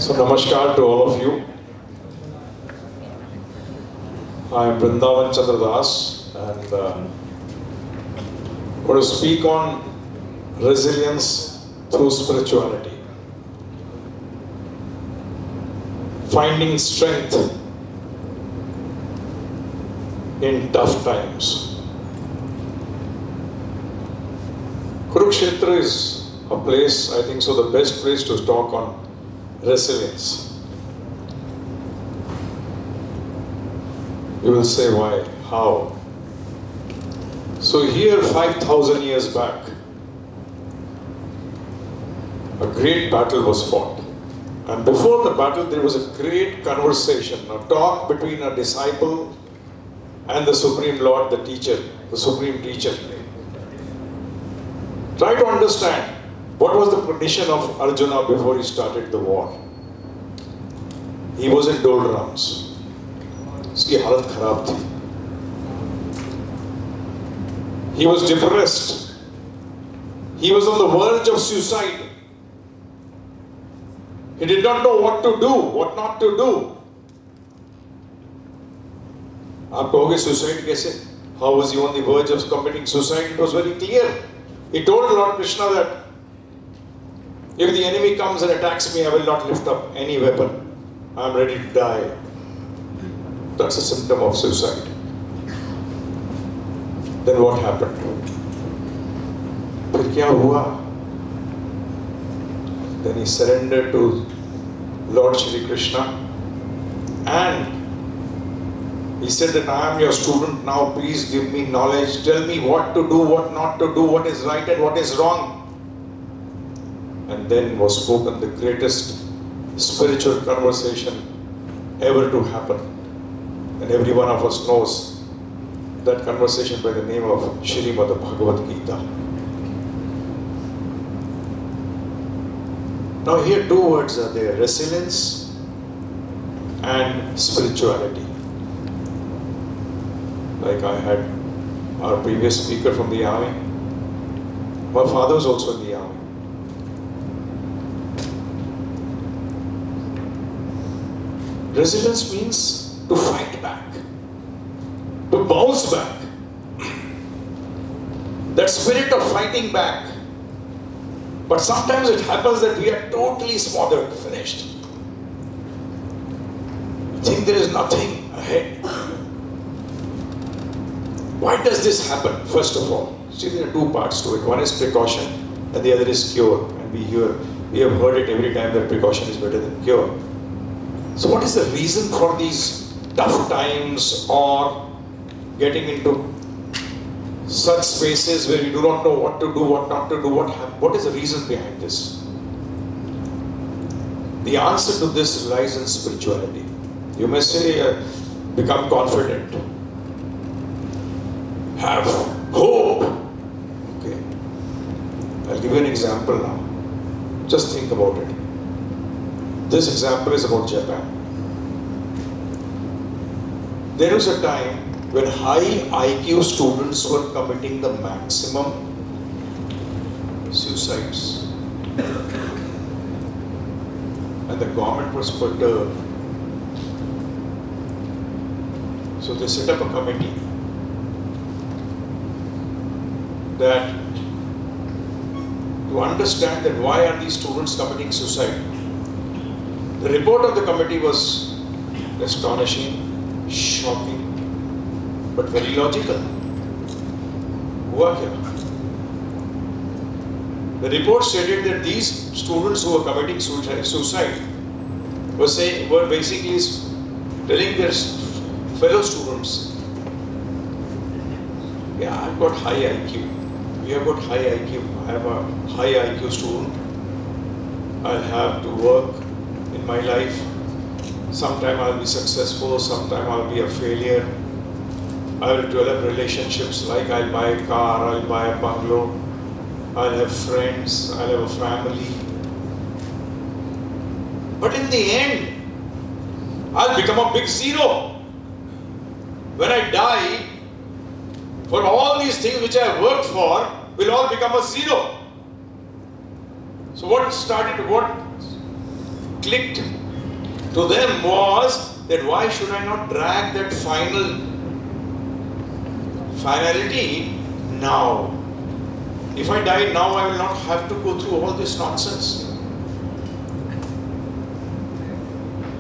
So namaskar to all of you. I am Vrindavan Chandra and going to speak on resilience through spirituality. Finding strength in tough times. Kurukshetra is a place, I think so, the best place to talk on resilience. You will say why, how? So here 5,000 years back, a great battle was fought. And before the battle there was a great conversation, a talk between a disciple and the Supreme Lord, the teacher, the Supreme Teacher. Try to understand what was the condition of Arjuna before he started the war. He was in doldrums. उसकी हालत खराब थी. He was depressed. He was on the verge of suicide. He did not know what to do, what not to do. आप कहोगे suicide कैसे? How was he on the verge of committing suicide? It was very clear. He told Lord Krishna that if the enemy comes and attacks me, I will not lift up any weapon. I am ready to die. That's a symptom of suicide. Then what happened? फिर क्या हुआ? Then he surrendered to Lord Shri Krishna and he said that I am your student now, please give me knowledge, tell me what to do, what not to do, what is right and what is wrong. And then was spoken the greatest spiritual conversation ever to happen. And every one of us knows that conversation by the name of Shri Bhagavad Gita. Now here two words are there, resilience and spirituality. Like I had our previous speaker from the army. My father was also in the army. Resilience means to fight back, to bounce back. That spirit of fighting back. But sometimes it happens that we are totally smothered, finished. Think there is nothing ahead. Why does this happen? First of all, see, there are two parts to it. One is precaution and the other is cure. And we have heard it every time that precaution is better than cure. So what is the reason for these tough times or getting into such spaces where you do not know what to do, what not to do, what is the reason behind this? The answer to this lies in spirituality. You may say, become confident, have hope. Okay, I'll give you an example now. Just think about it. This example is about Japan. There was a time when high IQ students were committing the maximum suicides. And the government was perturbed. So they set up a committee that to understand that why are these students committing suicide. The report of the committee was astonishing, shocking, but very logical. हुआ क्या? The report stated that these students who were committing suicide were basically telling their fellow students, yeah, I've got high IQ. We have got high IQ. I am a high IQ student. I'll have to work in my life. Sometime I'll be successful, sometime I'll be a failure. I will develop relationships like I'll buy a car, I'll buy a bungalow, I'll have friends, I'll have a family. But in the end, I'll become a big zero. When I die, for all these things which I have worked for, will all become a zero. So what clicked to them was that why should I not drag that finality now? If I die now, I will not have to go through all this nonsense.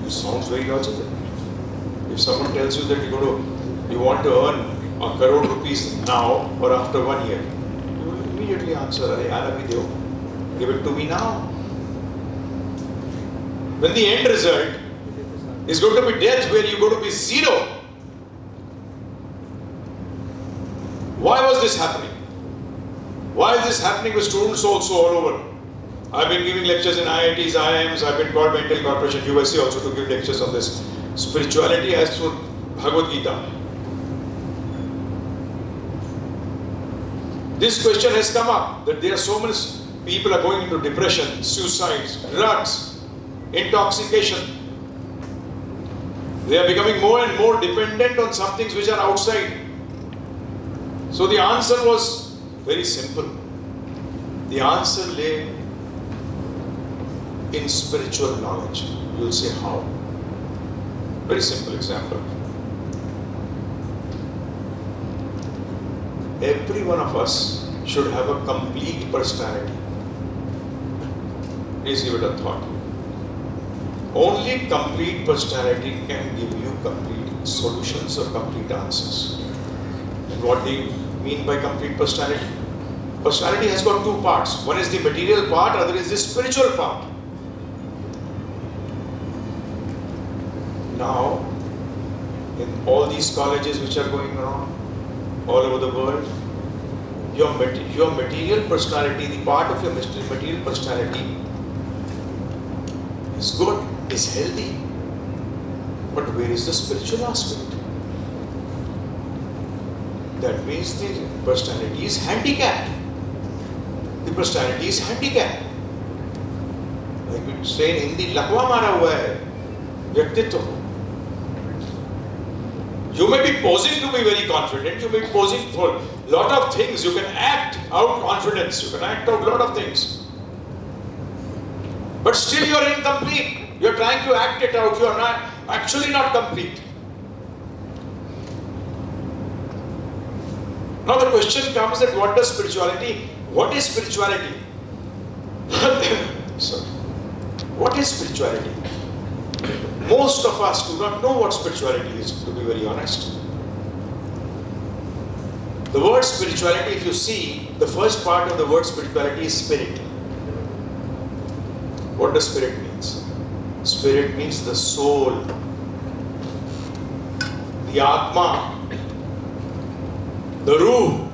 It sounds very logical. If someone tells you that you want to earn ₹1 crore now or after 1 year, you will immediately answer, "Arey yaar, abhi deo. Give it to me now." When the end result is going to be death, where you're going to be zero. Why was this happening? Why is this happening with students also all over? I've been giving lectures in IITs, IIMs, I've been called Mental Corporation, USA also to give lectures on this. Spirituality as through Bhagavad Gita. This question has come up, that there are so many people are going into depression, suicides, drugs, intoxication. They are becoming more and more dependent on some things which are outside. So the answer was very simple. The answer lay in spiritual knowledge. You will say how? Very simple example. Every one of us should have a complete personality. Please give it a thought. Only complete personality can give you complete solutions or complete answers. And what do you mean by complete personality? Personality has got two parts. One is the material part, other is the spiritual part. Now, in all these colleges which are going on all over the world, your material personality, the part of your material personality is good, is healthy. But where is the spiritual aspect? That means the personality is handicapped. The personality is handicapped. Like we say in Hindi, lakwa mara hua hai, vyaktitva. You may be posing to be very confident, you may be posing for a lot of things, you can act out confidence, you can act out a lot of things. But still you are incomplete. You are trying to act it out, you are not actually not complete. Now the question comes that what is spirituality? Sorry. What is spirituality? Most of us do not know what spirituality is, to be very honest. The word spirituality, if you see, the first part of the word spirituality is spirit. What does spirit means? Spirit means the soul, the Atma, the Ruh.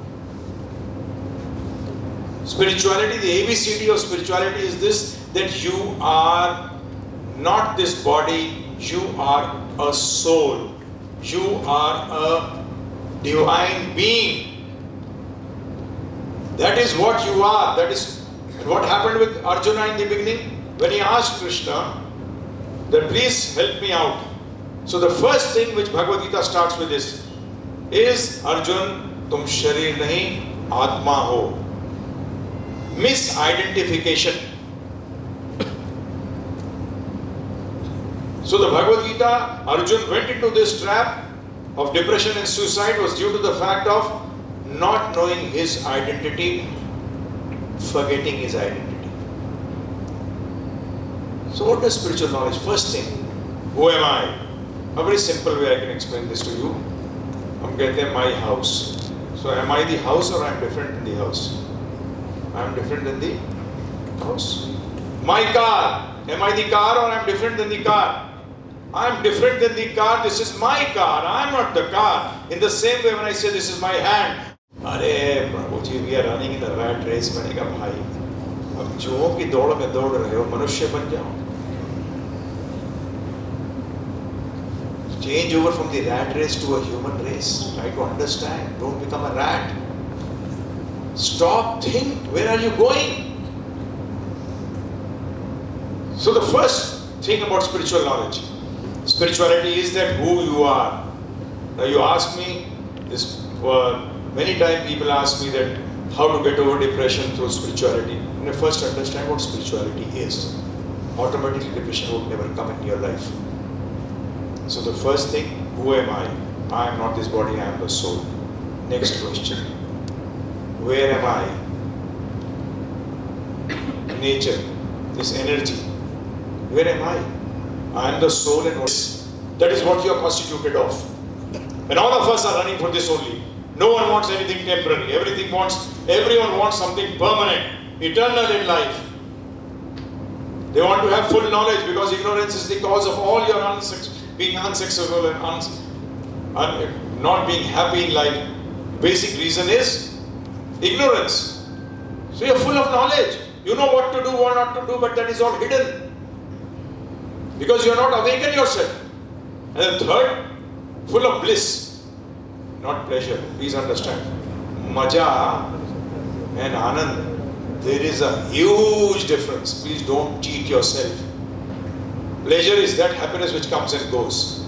Spirituality, the ABCD of spirituality is this, that you are not this body, you are a soul. You are a divine being. That is what you are. That is what happened with Arjuna in the beginning when he asked Krishna that please help me out. So the first thing which Bhagavad Gita starts with is Arjun, tum sharir nahi, atma ho. Misidentification. So the Bhagavad Gita, Arjuna went into this trap of depression and suicide was due to the fact of not knowing his identity, forgetting his identity. So what is spiritual knowledge? First thing, who am I? A very simple way I can explain this to you. हम कहते हैं my house. So am I the house or I am different in the house? I am different than the house. My car. Am I the car or I am different than the car? I am different than the car. This is my car. I am not the car. In the same way when I say this is my hand. अरे प्रभु जी, we are running in the rat race. मैंने कहा भाई, अब चूहों की दौड़ में दौड़ रहे हो, मनुष्य बन जाओ. Change over from the rat race to a human race. Try to understand. Don't become a rat. Stop, think. Where are you going? So the first thing about spiritual knowledge, spirituality is that who you are. Now you ask me this. Many times people ask me that how to get over depression through spirituality. And I first understand what spirituality is. automatically depression would never come in your life. So the first thing, who am I? I am not this body, I am the soul. Next question, where am I? Nature, this energy, where am I? I am the soul and that is what you are constituted of. And all of us are running for this only. No one wants anything temporary. Everyone wants something permanent, eternal in life. They want to have full knowledge because ignorance is the cause of all your being unsuccessful and not being happy in life. Basic reason is ignorance. So you are full of knowledge. You know what to do, what not to do, but that is all hidden. Because you are not awakened yourself. And then third, full of bliss, not pleasure. Please understand. Maja and Anand, there is a huge difference. Please don't cheat yourself. Pleasure is that happiness which comes and goes.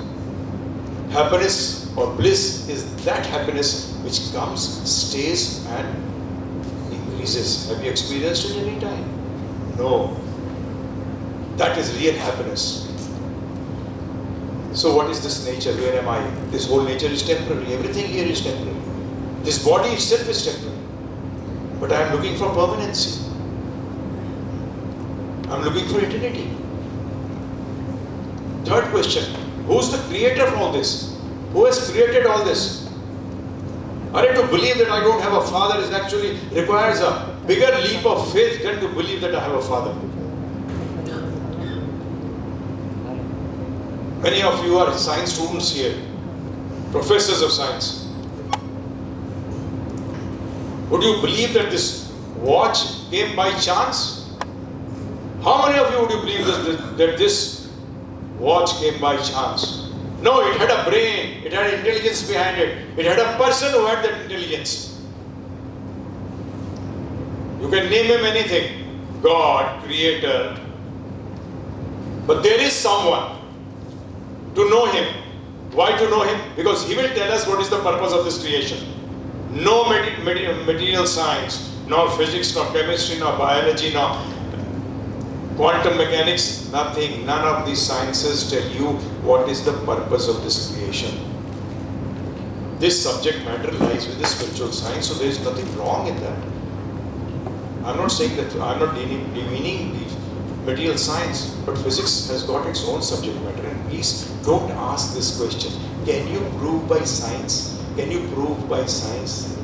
Happiness or bliss is that happiness which comes, stays and increases. Have you experienced it any time? No. That is real happiness. So what is this nature? Where am I? This whole nature is temporary. Everything here is temporary. This body itself is temporary. But I am looking for permanency. I am looking for eternity. Third question, who is the creator of all this? Who has created all this? To believe that I don't have a father is actually requires a bigger leap of faith than to believe that I have a father. Many of you are science students here, professors of science. Would you believe that this watch came by chance? How many of you would you believe that this watch came by chance? No, it had a brain, it had intelligence behind it. It had a person who had that intelligence. You can name him anything, God, creator. But there is someone to know him. Why to know him? Because he will tell us what is the purpose of this creation. No material science, nor physics, nor chemistry, nor biology, nor quantum mechanics, nothing. None of these sciences tell you what is the purpose of this creation. This subject matter lies with the spiritual science, so there is nothing wrong in that. I'm not saying that, I'm not demeaning the material science, but physics has got its own subject matter. And please don't ask this question. Can you prove by science? Can you prove by science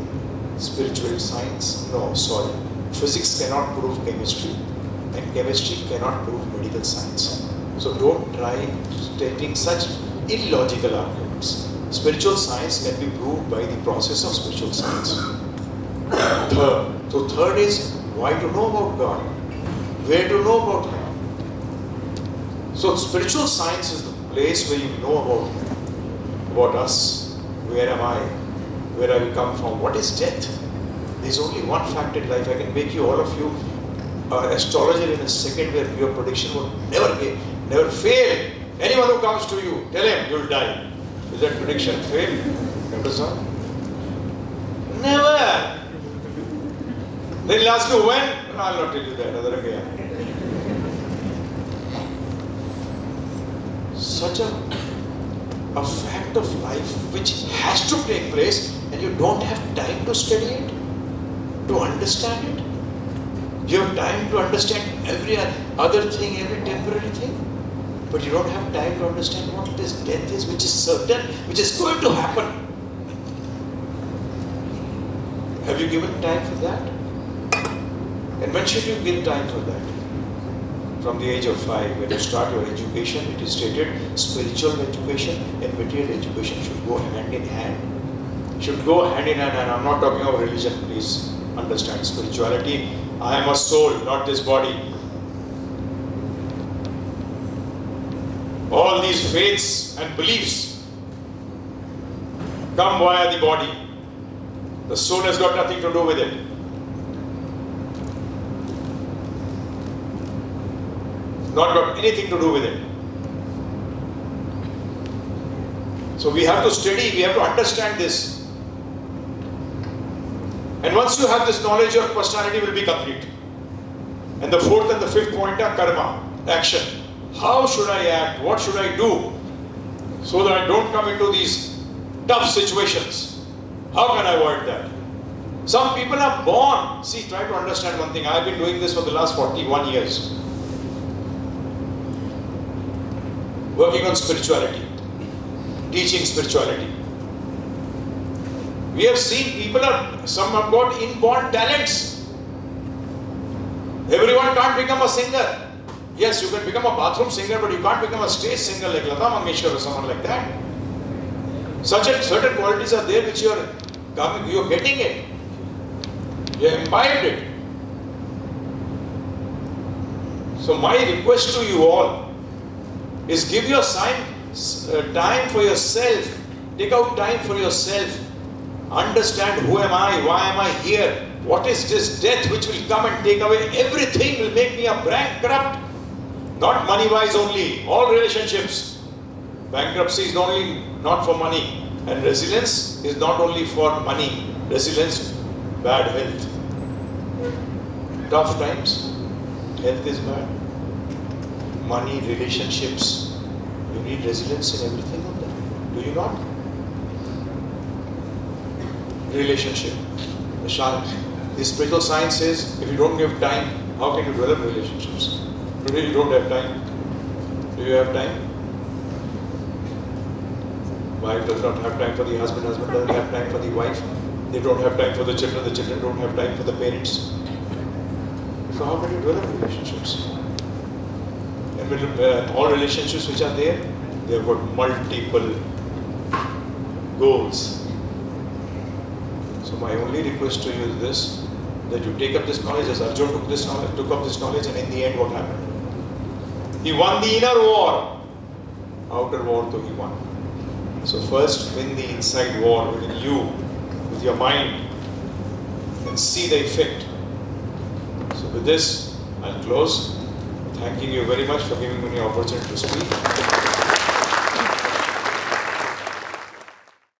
spiritual science? No, sorry. Physics cannot prove chemistry, and chemistry cannot prove medical science. So don't try stating such illogical arguments. Spiritual science can be proved by the process of spiritual science. Third is why to know about God? Where to know about Him? So spiritual science is the place where you know about us. Where am I? Where have we come from? What is death? There is only one fact in life. I can make you, all of you, an astrologer in a second where your prediction will never fail. Anyone who comes to you, tell him you'll die. Will that prediction fail? Understand? Never. Then he'll ask you when? No, I'll not tell you that. Another again. Such a fact of life which has to take place, and you don't have time to study it, to understand it. You have time to understand every other thing, every temporary thing, but you don't have time to understand what this death is, which is certain, which is going to happen. Have you given time for that? And when should you give time for that? From the age of 5, when you start your education, it is stated spiritual education and material education should go hand in hand. Should go hand in hand, and I'm not talking about religion, please understand. Spirituality, I am a soul, not this body. All these faiths and beliefs come via the body. The soul has got nothing to do with it. Not got anything to do with it. So we have to study, we have to understand this. And once you have this knowledge, your personality will be complete. And the fourth and the fifth point are karma. action. How should I act? What should I do so that I don't come into these tough situations? How can I avoid that? Some people are born. See, try to understand one thing. I've been doing this for the last 41 years. Working on spirituality, teaching spirituality. We have seen some have got inborn talents. Everyone can't become a singer. Yes, you can become a bathroom singer, but you can't become a stage singer like Lata Mangeshkar or someone like that. Certain qualities are there which you are getting it. You have imbibed it. So my request to you all is give your time for yourself. Take out time for yourself. Understand who am I, why am I here, what is this death which will come and take away everything, will make me a bankrupt. Not money-wise only, all relationships. Bankruptcy is not for money, and resilience is not only for money. Resilience, bad health. Tough times, health is bad. Money, relationships, you need resilience in everything of that. Do you not? Relationship. The spiritual science says, if you don't give time, how can you develop relationships? Today you don't have time. Do you have time? Wife does not have time for the husband doesn't have time for the wife. They don't have time for the children don't have time for the parents. So how can you develop relationships? And all relationships which are there, they have got multiple goals. So my only request to you is this, that you take up this knowledge as Arjuna took up this knowledge, and in the end what happened? He won the inner war. Outer war though he won. So first win the inside war within you, with your mind, and see the effect. So with this, I'll close. Thanking you very much for giving me the opportunity to speak.